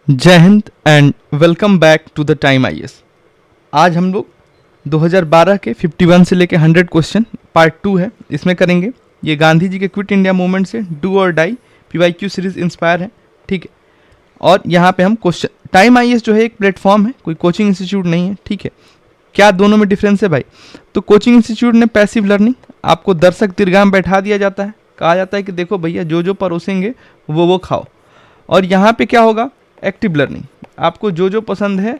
जय हिंद and welcome back to the Time IAS. आज हम लोग 2012 के 51 से लेके 100 क्वेश्चन पार्ट 2 है, इसमें करेंगे। ये गांधी जी के क्विट इंडिया मूवमेंट से डू और डाई पीवाईक्यू सीरीज इंस्पायर है, ठीक है। और यहाँ पे हम क्वेश्चन, टाइम आईएएस जो है एक प्लेटफॉर्म है, कोई कोचिंग इंस्टीट्यूट नहीं है, ठीक है। क्या दोनों में डिफरेंस है भाई? तो कोचिंग इंस्टीट्यूट में पैसिव लर्निंग, आपको दर्शक दीर्घा में बैठा दिया जाता है, कहा जाता है कि देखो भैया जो जो परोसेंगे वो खाओ। और यहाँ पे क्या होगा? एक्टिव लर्निंग, आपको जो जो पसंद है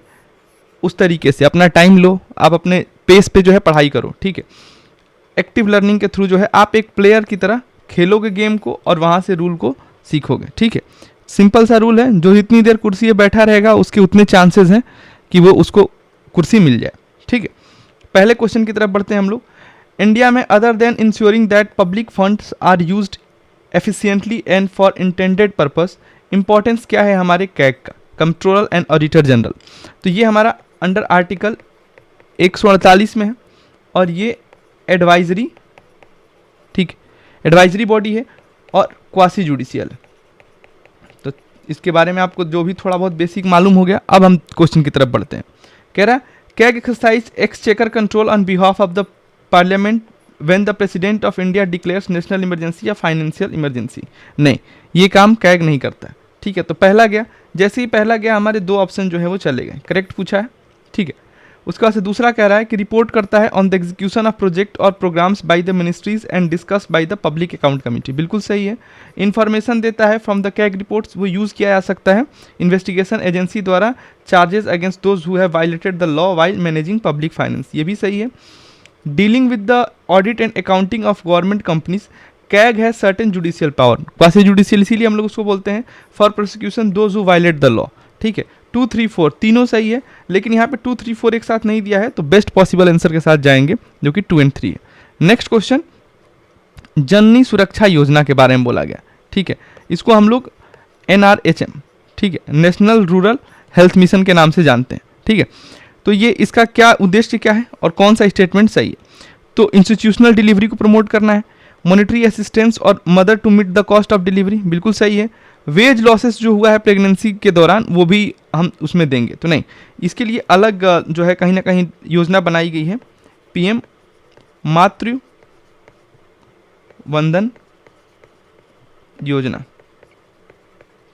उस तरीके से अपना टाइम लो, आप अपने पेस पे जो है पढ़ाई करो, ठीक है। एक्टिव लर्निंग के थ्रू जो है आप एक प्लेयर की तरह खेलोगे गेम को और वहाँ से रूल को सीखोगे, ठीक है। सिंपल सा रूल है, जो जितनी देर कुर्सी पे बैठा रहेगा उसके उतने चांसेस हैं कि वो उसको कुर्सी मिल जाए, ठीक है। पहले क्वेश्चन की तरफ बढ़ते हैं हम लोग। इंडिया में other than insuring that public funds are used efficiently and for intended purpose, importance क्या है हमारे कैग का, कंट्रोलर एंड ऑडिटर जनरल। तो ये हमारा अंडर आर्टिकल 148 में है और ये एडवाइजरी, ठीक, एडवाइजरी बॉडी है और क्वासी जुडिशियल है। तो इसके बारे में आपको जो भी थोड़ा बहुत बेसिक मालूम हो गया। अब हम क्वेश्चन की तरफ बढ़ते हैं। कह रहा है CAG exercise exchequer control on behalf of the parliament when the president of India declares national emergency या फाइनेंशियल इमरजेंसी। नहीं, ये काम कैग नहीं करता है, ठीक है। तो पहला गया, जैसे ही पहला गया हमारे दो ऑप्शन जो है वो चले गए, करेक्ट पूछा है, ठीक है। उसके बाद से दूसरा कह रहा है कि रिपोर्ट करता है on the execution of project और programmes by the ministries and discuss by the public account committee, बिल्कुल सही है। इन्फॉर्मेशन देता है फ्रॉम द कैग रिपोर्ट्स, वो यूज़ किया जा सकता है इन्वेस्टिगेशन एजेंसी द्वारा charges against those who have violated the law while managing public finance, ये भी सही है। Dealing with the audit and accounting of government companies, CAG है certain judicial power, quasi judicial इसीलिए हम लोग उसको बोलते हैं, for prosecution those who violate the law, ठीक है। 2, 3, 4 तीनों सही है, लेकिन यहाँ पे 2, 3, 4 एक साथ नहीं दिया है, तो बेस्ट पॉसिबल आंसर के साथ जाएंगे जो कि 2 और 3 है। नेक्स्ट क्वेश्चन, जननी सुरक्षा योजना के बारे में बोला गया, ठीक है। इसको हम लोग NRHM, ठीक है, नेशनल रूरल हेल्थ मिशन के नाम से जानते हैं, ठीक है। तो ये इसका क्या उद्देश्य क्या है और कौन सा स्टेटमेंट सही है? तो इंस्टीट्यूशनल डिलीवरी को प्रमोट करना है, मॉनेटरी असिस्टेंस और mother to meet the cost of delivery, बिल्कुल सही है। वेज लॉसेस जो हुआ है प्रेगनेंसी के दौरान वो भी हम उसमें देंगे, तो नहीं, इसके लिए अलग जो है कहीं ना कहीं योजना बनाई गई है, PM मातृ वंदन योजना,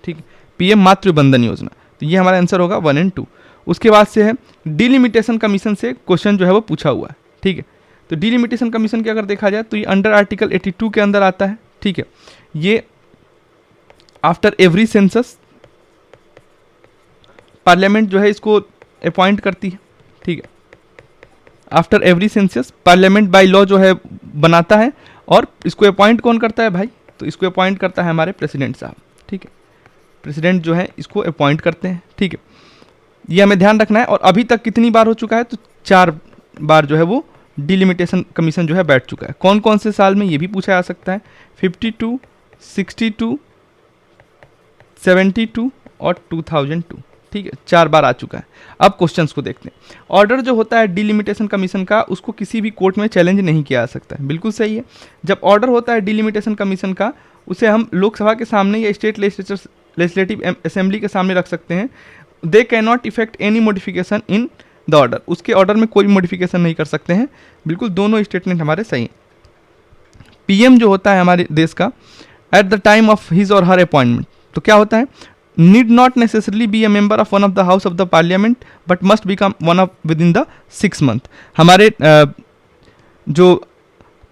ठीक, PM मातृ वंदन योजना। तो ये हमारा आंसर होगा 1 और 2। उसके बाद से है डिलिमिटेशन कमीशन से क्वेश्चन जो है वो पूछा हुआ है, ठीक है। तो डिलिमिटेशन कमीशन के अगर देखा जाए तो ये अंडर आर्टिकल 82 के अंदर आता है, ठीक है। ये आफ्टर एवरी सेंसस पार्लियामेंट जो है इसको अपॉइंट करती है, ठीक है। After every census parliament by law जो है बनाता है, और इसको अपॉइंट कौन करता है भाई? तो इसको अपॉइंट करता है हमारे प्रेसिडेंट साहब, ठीक है। प्रेसिडेंट जो है इसको अपॉइंट करते हैं, ठीक है। ये हमें ध्यान रखना है। और अभी तक कितनी बार हो चुका है? तो 4 बार जो है वो डिलिमिटेशन कमीशन जो है बैठ चुका है। कौन कौन से साल में, ये भी पूछा जा सकता है, 52, 62, 72 और 2002, ठीक है, 4 बार आ चुका है। अब क्वेश्चंस को देखते हैं। ऑर्डर जो होता है डिलिमिटेशन कमीशन का, उसको किसी भी कोर्ट में चैलेंज नहीं किया जा सकता है, बिल्कुल सही है। जब ऑर्डर होता है डिलिमिटेशन कमीशन का, उसे हम लोकसभा के सामने या स्टेट लेजिस्लेटिव असेंबली के सामने रख सकते हैं। They can not effect any modification in the order, उसके ऑर्डर में कोई मॉडिफिकेशन नहीं कर सकते हैं, बिल्कुल दोनों स्टेटमेंट हमारे सही हैं। PM जो होता है हमारे देश का, at the time of his और हर अपॉइंटमेंट, तो क्या होता है? Need not necessarily be a member of one of the house of the parliament but must become one of with in the 6 month. हमारे जो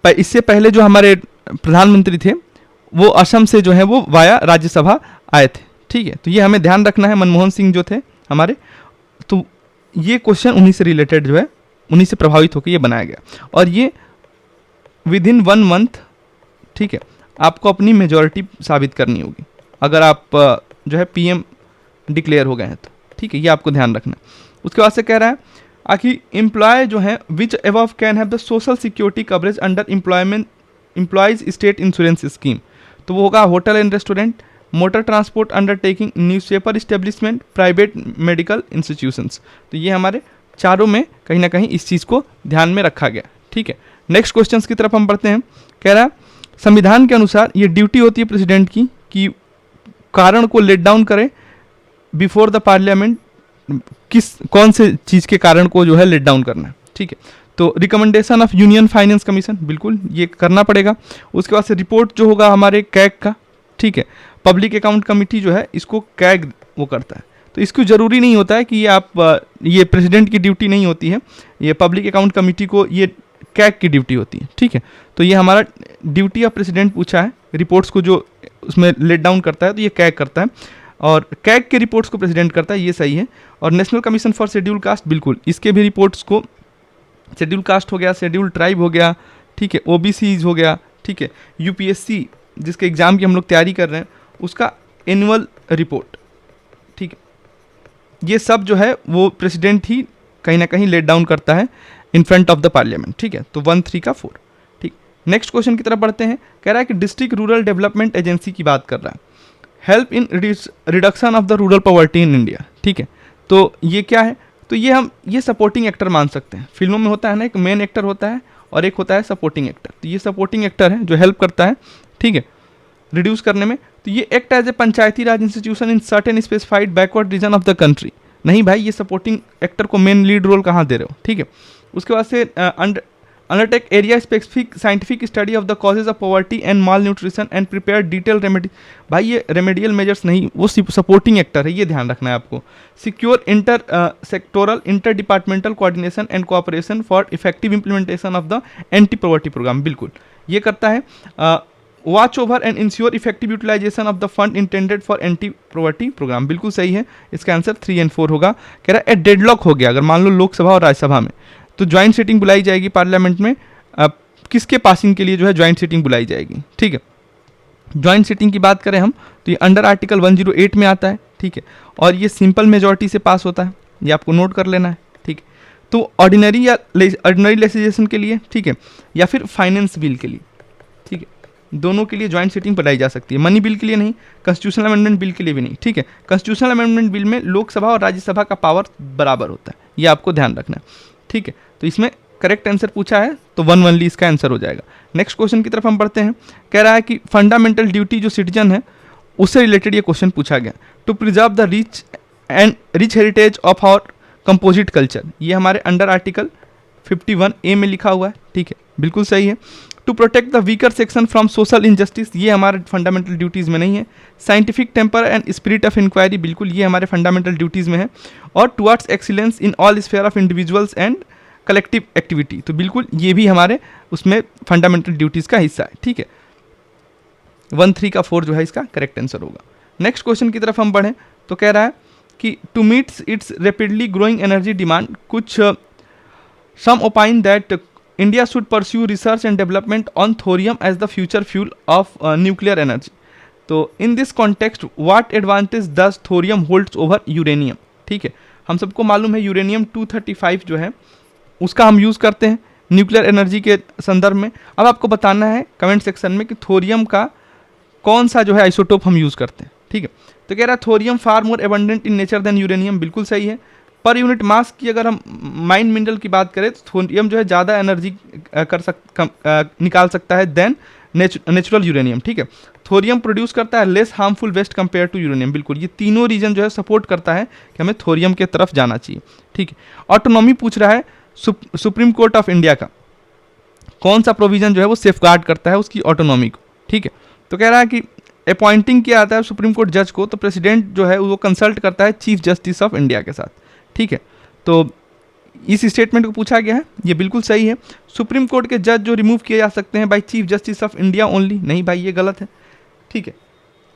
इससे पहले जो हमारे प्रधानमंत्री थे वो असम से जो है वो वाया राज्यसभा आए थे, ठीक है। तो ये हमें ध्यान रखना है, मनमोहन सिंह जो थे हमारे, तो ये क्वेश्चन उन्हीं से रिलेटेड जो है, उन्हीं से प्रभावित होकर ये बनाया गया। और ये विद इन 1 मंथ, ठीक है, आपको अपनी मेजॉरिटी साबित करनी होगी अगर आप जो है PM डिक्लेयर हो गए हैं तो, ठीक है, ये आपको ध्यान रखना है। उसके बाद से कह रहा है आखिर एम्प्लॉय जो है which above can have the social security coverage under employees state insurance scheme, तो वो होगा hotel and restaurant, motor transport undertaking, newspaper establishment, private medical institutions. तो ये हमारे चारों में कहीं ना कहीं इस चीज़ को ध्यान में रखा गया, ठीक है। नेक्स्ट क्वेश्चन की तरफ हम बढ़ते हैं। कह रहा है संविधान के अनुसार ये ड्यूटी होती है प्रेसिडेंट की कि कारण को लेट डाउन करें बिफोर द पार्लियामेंट कौन से चीज़ के कारण को जो है लेट डाउन करना है, ठीक है। तो recommendation of union finance commission, बिल्कुल ये करना पड़ेगा। उसके बाद से रिपोर्ट जो होगा हमारे कैग का, ठीक है। पब्लिक अकाउंट कमेटी जो है इसको कैग वो करता है, तो इसको ज़रूरी नहीं होता है कि ये आप ये प्रेसिडेंट की ड्यूटी नहीं होती है, ये पब्लिक अकाउंट कमेटी को ये कैग की ड्यूटी होती है, ठीक है। तो ये हमारा ड्यूटी ऑफ प्रेसिडेंट पूछा है, रिपोर्ट्स को जो उसमें लेट डाउन करता है तो ये कैग करता है, और कैग के रिपोर्ट्स को प्रेसिडेंट करता है, ये सही है। और national commission for schedule caste, बिल्कुल इसके भी रिपोर्ट्स को, शेड्यूल कास्ट हो गया, शेड्यूल ट्राइब हो गया, ठीक है, ओबीसीज हो गया, ठीक है, यूपीएससी जिसके एग्ज़ाम की हम लोग तैयारी कर रहे हैं उसका एनुअल रिपोर्ट, ठीक है, ये सब जो है वो प्रेसिडेंट ही कहीं ना कहीं लेट डाउन करता है in front of the parliament, ठीक है। तो 1 3 का 4, ठीक। नेक्स्ट क्वेश्चन की तरफ बढ़ते हैं। कह रहा है कि डिस्ट्रिक्ट रूरल डेवलपमेंट एजेंसी की बात कर रहा है, help in reduction of the rural poverty in India, ठीक है। तो ये क्या है, तो ये सपोर्टिंग एक्टर मान सकते हैं। फिल्मों में होता है ना, एक मेन एक्टर होता है और एक होता है सपोर्टिंग एक्टर, तो ये सपोर्टिंग एक्टर है जो हेल्प करता है, ठीक है, रिड्यूस करने में। तो ये act as a panchayati raj institution in certain specified backward region of the country. नहीं भाई, ये सपोर्टिंग एक्टर को मेन लीड रोल कहाँ दे रहे हो, ठीक है। उसके बाद से undertake area specific scientific study of the causes of poverty and malnutrition and prepare detail remedy. भाई ये रेमेडियल मेजर्स नहीं, वो सपोर्टिंग एक्टर है, ये ध्यान रखना है आपको। Secure inter sectoral inter departmental coordination and cooperation for effective implementation of the anti poverty programme, बिल्कुल ये करता है। Watch over and ensure effective utilisation of the fund intended for anti poverty programme, बिल्कुल सही है। इसका आंसर 3 और 4 होगा। कह रहा है डेडलॉक हो गया अगर मान लो लोकसभा और राज्यसभा में, तो ज्वाइंट सीटिंग बुलाई जाएगी पार्लियामेंट में। किसके पासिंग के लिए जो है ज्वाइंट सीटिंग बुलाई जाएगी, ठीक है। ज्वाइंट सीटिंग की बात करें हम तो ये अंडर आर्टिकल 108 में आता है, ठीक है, और ये सिंपल मेजॉरिटी से पास होता है, ये आपको नोट कर लेना है, ठीक है। तो ऑर्डिनरी या ऑर्डिनरी लेजिस्लेशन के लिए, ठीक है, या फिर फाइनेंस बिल के लिए, ठीक है, दोनों के लिए ज्वाइंट सीटिंग बनाई जा सकती है। मनी बिल के लिए नहीं, कॉन्स्टिट्यूशनल अमेंडमेंट बिल के लिए भी नहीं, ठीक है। कॉन्स्टिट्यूशनल अमेंडमेंट बिल में लोकसभा और राज्यसभा का पावर बराबर होता है, ये आपको ध्यान रखना है, ठीक है। तो इसमें करेक्ट आंसर पूछा है तो 1 1 इसका आंसर हो जाएगा। नेक्स्ट क्वेश्चन की तरफ हम बढ़ते हैं। कह रहा है कि फंडामेंटल ड्यूटी जो सिटीजन है उससे रिलेटेड ये क्वेश्चन पूछा गया, to preserve the rich heritage of our composite culture. ये हमारे अंडर आर्टिकल 51A में लिखा हुआ है, ठीक है, बिल्कुल सही है। To protect the weaker section from social injustice, ये हमारे फंडामेंटल ड्यूटीज़ में नहीं है। Scientific temper and spirit of inquiry, बिल्कुल ये हमारे फंडामेंटल ड्यूटीज़ में है। और towards excellence in all sphere of individuals and collective activity, तो बिल्कुल ये भी हमारे उसमें फंडामेंटल ड्यूटीज़ का हिस्सा है, ठीक है। 1 3 का 4 जो है इसका करेक्ट आंसर होगा। नेक्स्ट क्वेश्चन की तरफ हम बढ़ें तो कह रहा है कि to meet its rapidly growing energy demand, कुछ some opine that India should pursue research and development on thorium as the future fuel of nuclear energy. तो in this context, what advantage does thorium holds over uranium? ठीक है, हम सबको मालूम है uranium 235 जो है उसका हम यूज़ करते हैं न्यूक्लियर एनर्जी के संदर्भ में। अब आपको बताना है कमेंट सेक्शन में कि थोरियम का कौन सा जो है आइसोटोप हम यूज़ करते हैं, ठीक है। तो कह रहा है thorium far more abundant in nature than uranium, बिल्कुल सही है। पर यूनिट मास की अगर हम माइन मिनरल की बात करें तो थोरियम जो है ज़्यादा एनर्जी निकाल सकता है देन नेचुरल यूरेनियम, ठीक है। थोरियम प्रोड्यूस करता है less harmful waste compare to uranium, बिल्कुल ये तीनों रीजन जो है सपोर्ट करता है कि हमें थोरियम के तरफ जाना चाहिए, ठीक है। ऑटोनॉमी पूछ रहा है सुप्रीम कोर्ट ऑफ इंडिया का कौन सा प्रोविजन जो है वो सेफगार्ड करता है उसकी ऑटोनॉमी को, ठीक है। तो कह रहा है कि अपॉइंटिंग किया जाता है सुप्रीम कोर्ट जज को, तो प्रेसिडेंट जो है वो कंसल्ट करता है चीफ जस्टिस ऑफ इंडिया के साथ, ठीक है। तो इस स्टेटमेंट को पूछा गया है, ये बिल्कुल सही है। सुप्रीम कोर्ट के जज जो रिमूव किए जा सकते हैं by chief justice of India only, नहीं भाई ये गलत है, ठीक है।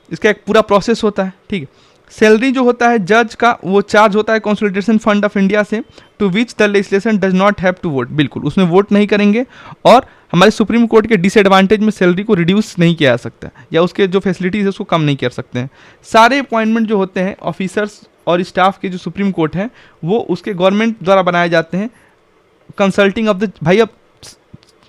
इसका एक पूरा प्रोसेस होता है, ठीक है। सैलरी जो होता है जज का वो चार्ज होता है कंसोलिडेशन फंड ऑफ इंडिया से, to which the legislation does not have to vote, बिल्कुल उसमें वोट नहीं करेंगे। और हमारे सुप्रीम कोर्ट के डिसएडवांटेज में सैलरी को रिड्यूस नहीं किया जा सकता या उसके जो फैसिलिटीज़ है उसको कम नहीं कर सकते हैं। सारे अपॉइंटमेंट जो होते हैं ऑफिसर्स और स्टाफ के जो सुप्रीम कोर्ट है वो उसके गवर्नमेंट द्वारा बनाए जाते हैं कंसल्टिंग ऑफ द, भाई अब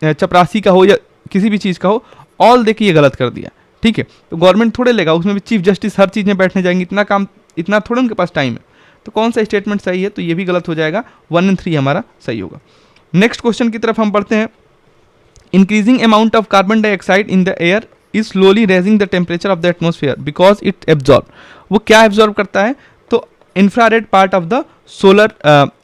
चपरासी का हो या किसी भी चीज़ का हो, ऑल देखिए ये गलत कर दिया, ठीक है। तो गवर्नमेंट थोड़े लेगा, उसमें भी चीफ जस्टिस हर चीज़ में बैठने जाएंगे, इतना काम इतना थोड़े उनके पास टाइम है। तो कौन सा स्टेटमेंट सही है, तो ये भी गलत हो जाएगा, 1 और 3 हमारा सही होगा। नेक्स्ट क्वेश्चन की तरफ हम बढ़ते हैं। Increasing amount of carbon dioxide in the air is slowly raising the temperature of the atmosphere because it absorb, वो क्या एब्जॉर्ब करता है, तो infrared part of the solar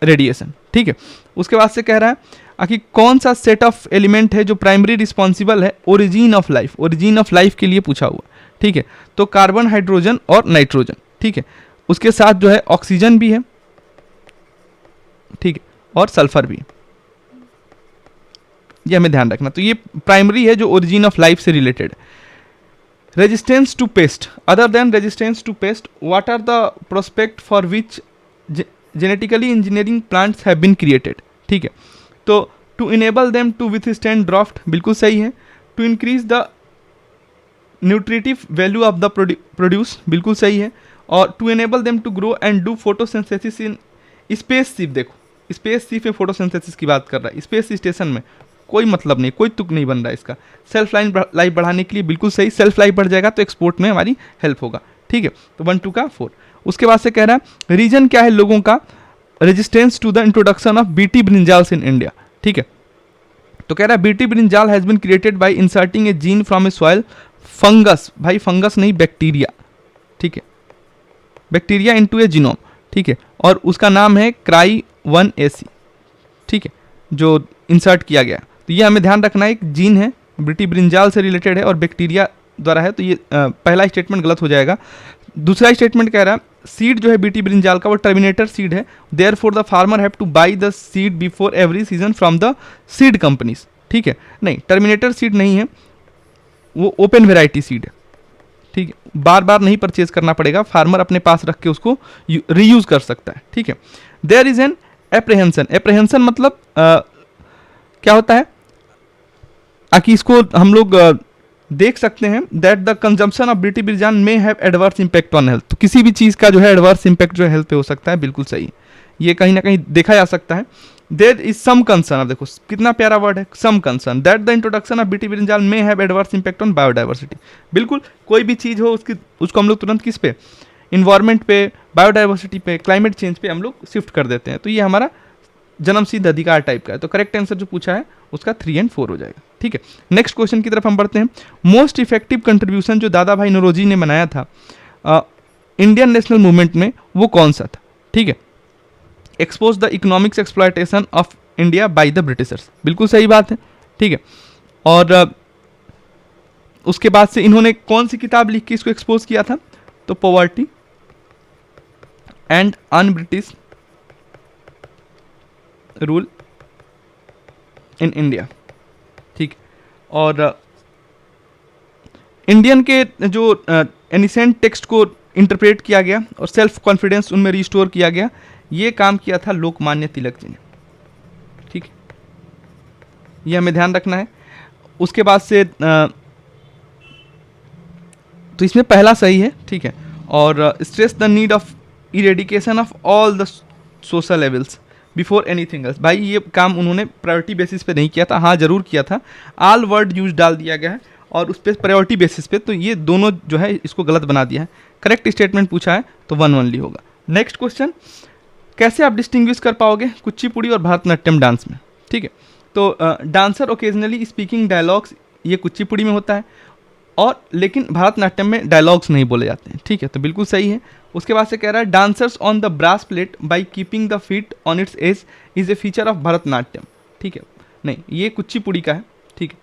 radiation. ठीक है, उसके बाद से कह रहा है कि कौन सा सेट ऑफ एलिमेंट है जो प्राइमरी रिस्पॉन्सिबल है origin of life, origin of life के लिए पूछा हुआ। ठीक है, तो कार्बन, हाइड्रोजन और नाइट्रोजन। ठीक है, उसके साथ जो है ऑक्सीजन भी है, ठीक है, और सल्फर भी, ये हमें ध्यान रखना। तो ये प्राइमरी है जो ओरिजिन ऑफ लाइफ से रिलेटेड है। Resistance to pest, other than resistance to pest, what are the prospect for which genetically engineering plants have been created. ठीक है, तो to enable them to withstand draft, बिल्कुल सही है। To increase the nutritive value of the produce, बिल्कुल सही है। और to enable them to grow and do photosynthesis in spaceship, देखो स्पेस शिप में फोटोसिंथेसिस की बात कर रहा है, स्पेस स्टेशन में कोई मतलब नहीं, कोई तुक नहीं बन रहा है इसका। सेल्फ लाइफ बढ़ाने के लिए बिल्कुल सही, सेल्फ लाइफ बढ़ जाएगा तो एक्सपोर्ट में हमारी हेल्प होगा। ठीक है, तो 1 2 का 4। उसके बाद से कह रहा है रीजन क्या है लोगों का resistance to the introduction of BT brinjals in India. ठीक है, तो कह रहा है BT brinjal has been created by inserting a gene from a soil fungus, भाई फंगस नहीं बैक्टीरिया। ठीक है, बैक्टीरिया इनटू ए जीनोम। ठीक है, और उसका नाम है क्राई 1AC। ठीक है, जो इंसर्ट किया गया, तो ये हमें ध्यान रखना है, एक जीन है ब्रिटी ब्रिंजाल से रिलेटेड है और बैक्टीरिया द्वारा है, तो ये पहला स्टेटमेंट गलत हो जाएगा। दूसरा स्टेटमेंट कह रहा है सीड जो है बीटी ब्रिंजाल का वो टर्मिनेटर सीड है, therefore the farmer have two by the seed before every season from the seed companies. ठीक है, नहीं टर्मिनेटर सीड नहीं है, वो ओपन वेराइटी सीड है। ठीक है, बार बार नहीं परचेज करना पड़ेगा, फार्मर अपने पास रख के उसको रीयूज कर सकता है। ठीक है, देयर इज एन एप्रहेंशन, एप्रहेंशन मतलब क्या होता है कि इसको हम लोग देख सकते हैं that the consumption of BT brinjal may have adverse impact on health, तो किसी भी चीज़ का जो है एडवर्स इंपैक्ट जो है हेल्थ पे हो सकता है, बिल्कुल सही, ये कहीं ना कहीं देखा जा सकता है। देयर इज सम कंसर्न, अब देखो कितना प्यारा वर्ड है, some concern that the introduction of BT brinjal may have adverse impact on biodiversity. बिल्कुल, कोई भी चीज़ हो उसको हम लोग तुरंत किस पे, इन्वायरमेंट पे, बायोडाइवर्सिटी पे, क्लाइमेट चेंज पे हम लोग शिफ्ट कर देते हैं, तो ये हमारा जन्मसिद्ध अधिकार टाइप का है। तो करेक्ट आंसर जो पूछा है उसका 3 और 4 हो जाएगा। ठीक है, नेक्स्ट क्वेश्चन की तरफ हम बढ़ते हैं। मोस्ट इफेक्टिव कंट्रीब्यूशन जो दादा भाई नौरोजी ने बनाया था इंडियन नेशनल मूवमेंट में, वो कौन सा था। ठीक है, expose the economics exploitation of India by the Britishers, बिल्कुल सही बात है। ठीक है, और उसके बाद से इन्होंने कौन सी किताब लिख के इसको एक्सपोज किया था, तो poverty and un British rule in India. ठीक, और इंडियन के जो एनिसेंट टेक्स्ट को इंटरप्रेट किया गया और सेल्फ कॉन्फिडेंस उनमें रिस्टोर किया गया, ये काम किया था लोकमान्य तिलक जी ने। ठीक, ये हमें ध्यान रखना है। उसके बाद से तो इसमें पहला सही है। ठीक है, और stress the need of eradication of all the social levels before anything else, भाई ये काम उन्होंने प्रायोरिटी बेसिस पे नहीं किया था, हाँ जरूर किया था, ऑल वर्ड यूज डाल दिया गया है और उस पर प्रायोरिटी बेसिस पे, तो ये दोनों जो है इसको गलत बना दिया है। करेक्ट स्टेटमेंट पूछा है तो 1 ओनली होगा। नेक्स्ट क्वेश्चन, कैसे आप डिस्टिंग्विश कर पाओगे कुचिपुड़ी और भरतनाट्यम डांस में। ठीक है, तो डांसर ओकेजनली स्पीकिंग डायलॉग्स ये कुचिपुड़ी में होता है, और लेकिन भरतनाट्यम में डायलॉग्स नहीं बोले जाते हैं। ठीक है, तो बिल्कुल सही है। उसके बाद से कह रहा है dancers on the brass plate by keeping the feet on its edge is a feature of Bharatanatyam. ठीक है, नहीं ये कुचिपुड़ी का है। ठीक है,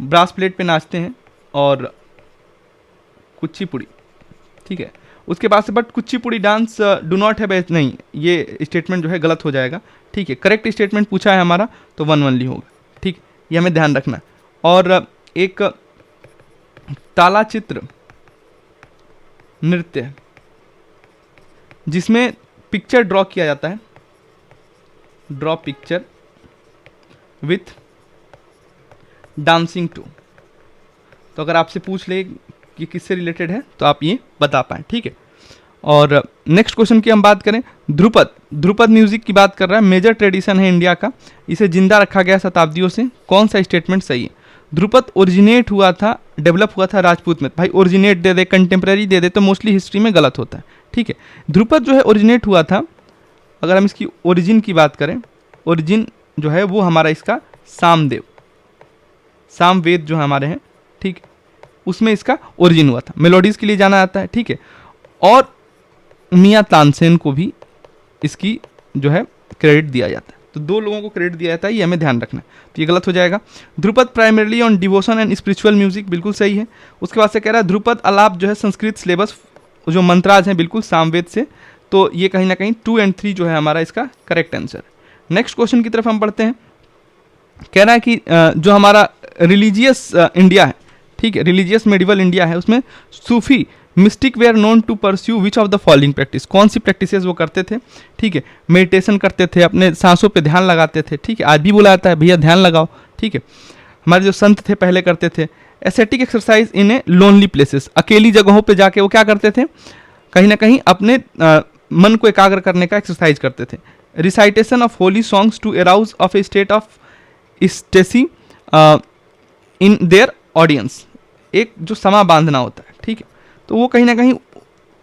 ब्रास प्लेट पे नाचते हैं और कुचिपुड़ी। ठीक है, उसके बाद से but Kuchipudi dance do not have, नहीं ये स्टेटमेंट जो है गलत हो जाएगा। ठीक है, करेक्ट स्टेटमेंट पूछा है हमारा तो 1 ओनली होगा। ठीक, ये हमें ध्यान रखना है। और एक ताला चित्र नृत्य है जिसमें पिक्चर ड्रॉ किया जाता है, draw picture with dancing to, तो अगर आपसे पूछ ले कि किससे रिलेटेड है तो आप ये बता पाएं। ठीक है, और नेक्स्ट क्वेश्चन की हम बात करें, ध्रुपद, ध्रुपद म्यूजिक की बात कर रहा है, मेजर ट्रेडिशन है इंडिया का, इसे जिंदा रखा गया शताब्दियों से, कौन सा स्टेटमेंट सही है। ध्रुपद ओरिजिनेट हुआ था, डेवलप हुआ था राजपूत में, भाई ओरिजिनेट दे दे कंटेम्प्रेरी दे दे तो मोस्टली हिस्ट्री में गलत होता है। ठीक है, ध्रुपद जो है ओरिजिनेट हुआ था, अगर हम इसकी ओरिजिन की बात करें, ओरिजिन जो है वो हमारा इसका सामदेव, सामवेद जो हमारे हैं, ठीक, उसमें इसका ओरिजिन हुआ था, मेलोडीज के लिए जाना जाता है। ठीक है, और मियां तानसेन को भी इसकी जो है क्रेडिट दिया जाता है। तो 2 लोगों को क्रेडिट दिया जाता है, ये हमें ध्यान रखना है, तो ये गलत हो जाएगा। Dhrupad primarily on devotion and spiritual music, बिल्कुल सही है। उसके बाद से कह रहा है ध्रुपद आलाप जो है संस्कृत सिलेबस जो मंत्राज हैं बिल्कुल सामवेद से, तो ये कहीं ना कहीं 2 और 3 जो है हमारा इसका करेक्ट आंसर। नेक्स्ट क्वेश्चन की तरफ हम बढ़ते हैं। कह रहा है कि जो हमारा रिलीजियस इंडिया है, ठीक है, रिलीजियस मेडिवल इंडिया है, उसमें Sufi mystic were known to pursue which of the following practice, कौन सी प्रैक्टिसेस वो करते थे, ठीक है, मेडिटेशन करते थे, अपने सांसों पे ध्यान लगाते थे, ठीक है, आज भी बोला जाता है भैया ध्यान लगाओ, ठीक है, हमारे जो संत थे पहले करते थे। Ascetic exercise in a lonely places, अकेली जगहों पे जाके वो क्या करते थे, कहीं ना कहीं अपने मन को एकाग्र करने का एक्सरसाइज करते थे। Recitation of holy songs to arouse of a state of ecstasy in their audience, एक जो समा बांधना होता है, ठीक है, तो वो कहीं ना कहीं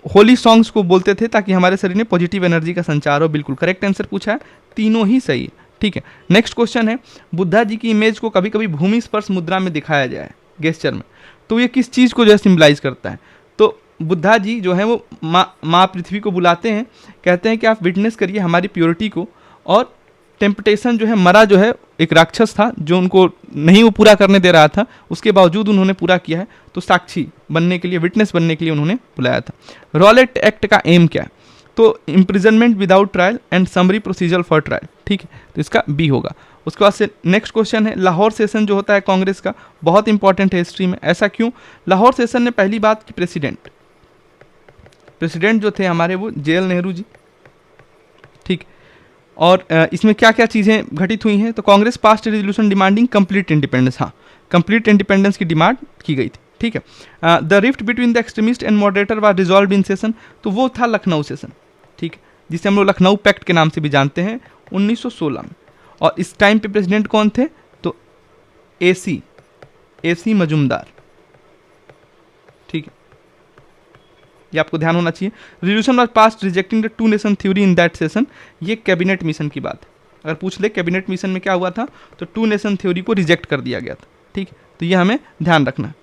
होली सॉन्ग्स को बोलते थे ताकि हमारे शरीर में पॉजिटिव एनर्जी का संचार हो। बिल्कुल करेक्ट आंसर पूछा है, तीनों ही सही है, ठीक है। नेक्स्ट क्वेश्चन है, बुद्धा जी की इमेज को कभी कभी भूमि स्पर्श मुद्रा में दिखाया जाए गेस्चर में, तो ये किस चीज़ को जो है सिम्बलाइज करता है। तो बुद्धा जी जो है वो माँ पृथ्वी को बुलाते हैं, कहते हैं कि आप विटनेस करिए हमारी प्योरिटी को, और टेम्पटेशन जो है, मरा जो है एक राक्षस था जो उनको नहीं वो पूरा करने दे रहा था, उसके बावजूद उन्होंने पूरा किया है, तो साक्षी बनने के लिए, विटनेस बनने के लिए उन्होंने बुलाया था। रॉलेट एक्ट का एम क्या है, तो imprisonment without trial and summary procedure for trial, ठीक है, तो इसका बी होगा। उसके बाद से नेक्स्ट क्वेश्चन है, लाहौर सेशन जो होता है कांग्रेस का बहुत इंपॉर्टेंट है हिस्ट्री में, ऐसा क्यों। लाहौर सेशन ने पहली बात की प्रेसिडेंट जो थे हमारे वो जेएल नेहरू जी, ठीक, और इसमें क्या क्या चीज़ें घटित हुई हैं, तो Congress past resolution demanding complete independence, हाँ कंप्लीट इंडिपेंडेंस की डिमांड की गई थी, ठीक है। The rift between the extremist and moderator was resolve in session, तो वो था लखनऊ सेशन, ठीक है, जिसे हम लोग लखनऊ पैक्ट के नाम से भी जानते हैं 1916 में। और इस टाइम पे प्रेसिडेंट कौन थे, तो एसी मजुमदार, ठीक है, ये आपको ध्यान होना चाहिए। Resolution was passed rejecting the 2 nation theory in that session, ये कैबिनेट मिशन की बात है, अगर पूछ ले कैबिनेट मिशन में क्या हुआ था, तो 2 नेशन थ्योरी को रिजेक्ट कर दिया गया था, ठीक, तो ये हमें ध्यान रखना है।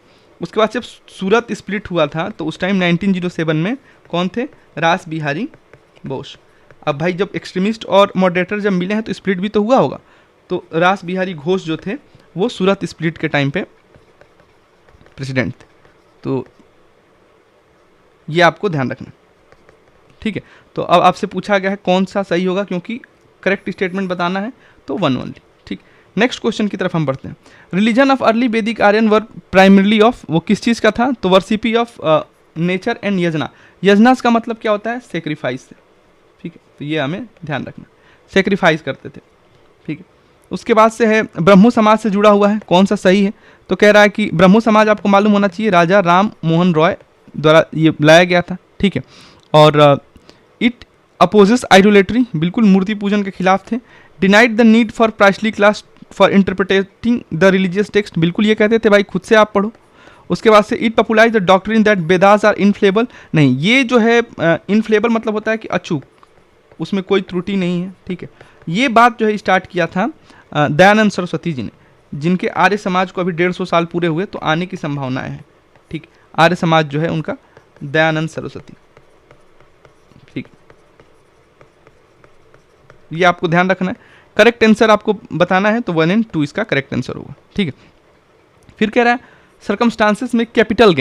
उसके बाद जब सूरत स्प्लिट हुआ था तो उस टाइम 1907 में कौन थे, रास बिहारी बोस। अब भाई जब एक्सट्रीमिस्ट और मॉडरेटर जब मिले हैं तो स्प्लिट भी तो हुआ होगा, तो रास बिहारी घोष जो थे वो सूरत स्प्लिट के टाइम पे प्रेसिडेंट थे, तो ये आपको ध्यान रखना, ठीक है। तो अब आपसे पूछा गया है कौन सा सही होगा, क्योंकि करेक्ट स्टेटमेंट बताना है, तो 1 ओनली, ठीक। नेक्स्ट क्वेश्चन की तरफ हम बढ़ते हैं। रिलीजन ऑफ अर्ली वैदिक आर्यन वर प्राइमरली ऑफ, वो किस चीज़ का था, तो वर्शिपी ऑफ नेचर एंड यजना। यजनास का मतलब क्या होता है, सेक्रीफाइस से, ठीक है, तो ये हमें ध्यान रखना, सेक्रीफाइस करते थे, ठीक है। उसके बाद से है ब्रह्मो समाज से जुड़ा हुआ है, कौन सा सही है, तो कह रहा है कि ब्रह्मो समाज आपको मालूम होना चाहिए राजा राम मोहन रॉय द्वारा ये लाया गया था, ठीक है, और इट अपोजेस आइडोलेट्री, बिल्कुल मूर्ति पूजन के खिलाफ थे। Denied the need for priestly class for interpreting the religious text, बिल्कुल ये कहते थे भाई खुद से आप पढ़ो। उसके बाद से it popularise the doctrine that Vedas are infallible, नहीं ये जो है इनफ्लेबल मतलब होता है कि अचूक, उसमें कोई त्रुटि नहीं है, ठीक है। ये बात जो है स्टार्ट किया था दयानंद सरस्वती जी ने, जिनके आर्य समाज को अभी 150 साल पूरे हुए, तो आने की संभावनाएं हैं, ठीक। आर्य समाज जो है उनका दयानंद सरस्वती, ठीक, ये आपको ध्यान रखना है। करेक्ट आंसर आपको बताना है, तो 1 और 2 इसका करेक्ट आंसर होगा, ठीक है। फिर कह रहा है सर्कमस्टांसेस में कैपिटल